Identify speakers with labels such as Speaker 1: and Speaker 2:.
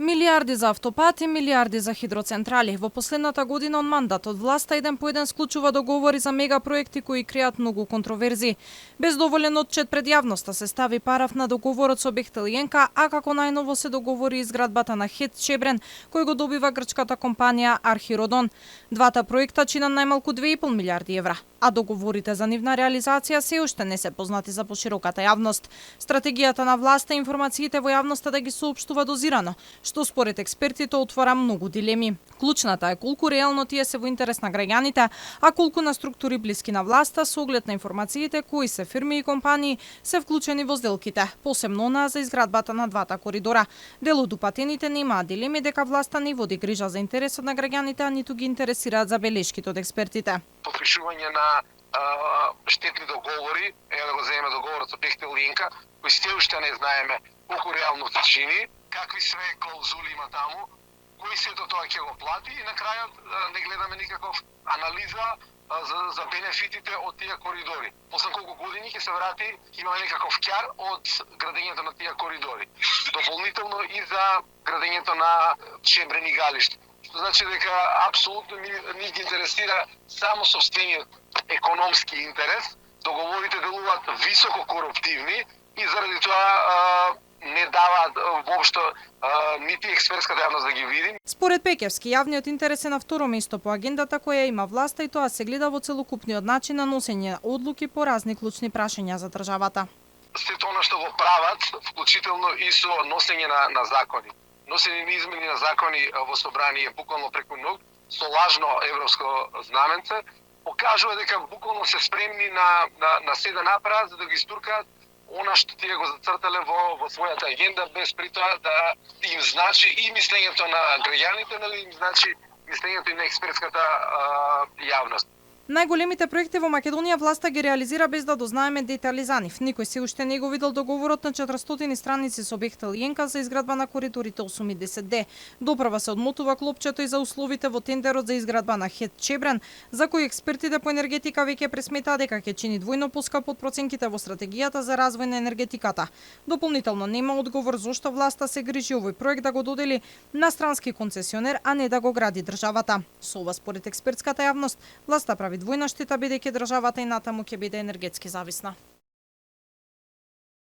Speaker 1: Милиарди за автопати, милиарди за хидроцентрали. Во последната година од мандатот власта еден по еден склучува договори за мегапроекти кои креат многу контроверзи. Без доволен отчет пред јавноста се стави параф на договорот со Бехтел Јенка, а како најново се договори изградбата на ХЕЦ Чебрен, кој го добива грчката компанија Архиродон. Двата проекта чинат најмалку 2,5 милиарди евра, а договорите за нивна реализација се уште не се познати за пошироката јавност. Стратегијата на власта е информациите во јавноста да ги соопштува дозирано, што според експертите отвора многу дилеми. Клучната е колку реално тие се во интерес на граѓаните, а колку на структури блиски на власта со оглед на информациите кои се фирми и компании се вклучени во сделките, посебно онаа за изградбата на двата коридора. Дел од упатените немаат дилеми дека власта не води грижа за интересот на граѓаните, а ниту ги интересираат забелешките од експертите.
Speaker 2: Подпишување на штетни договори, да го земеме договорот со Бехтел Јенка, кој се уште не знаеме колку реално се чини, какви све клаузули има таму, кој се до тоа ќе го плати и на крајот не гледаме никаков анализа за бенефитите од тие коридори. После колку години ќе се врати, имаме некаков ќар од градењето на тие коридори. Дополнително и за градењето на Чебрен и Галиште. Што значи дека апсолутно ни ги интересира само сопствениот економски интерес. Договорите делуваат високо коруптивни и заради тоа не даваат воопшто нити експертската јавност да ги види.
Speaker 1: Според Пекевски, јавниот интерес е на второ место по агендата која има власта и тоа се гледа во целокупниот начин на носење одлуки по разни клучни прашања за државата.
Speaker 2: Сето она што го прават, вклучително и со носење на закони. Носење на измени на закони во собрание буквално преку ног, со лажно европско знаменце, покажува дека буквално се спремни на се да направат за да ги стуркаат она што тие го зацртале во својата агенда, без при тоа да им значи и мислењето на граѓаните, но им значи мислењето и на експертската јавност.
Speaker 1: Најголемите проекти во Македонија власта ги реализира без да дознаеме детали за нив. Никој се уште не го видел договорот на 400 страници со Бехтел Јенка за изградба на коридорите 8 и 10D. Допрва се одмотува клопчето и за условите во тендерот за изградба на ХЕЦ Чебрен, за кој експертите по енергетика веќе пресметаа дека ќе чини двојно поскап од проценките во стратегијата за развој на енергетиката. Дополнително нема одговор зошто власта се грижи овој проект да го додели на странски концесионер, а не да го гради државата. Со ова според експертската јавност власта прави двојна штета бидејќи државата и натаму ќе биде енергетски зависна.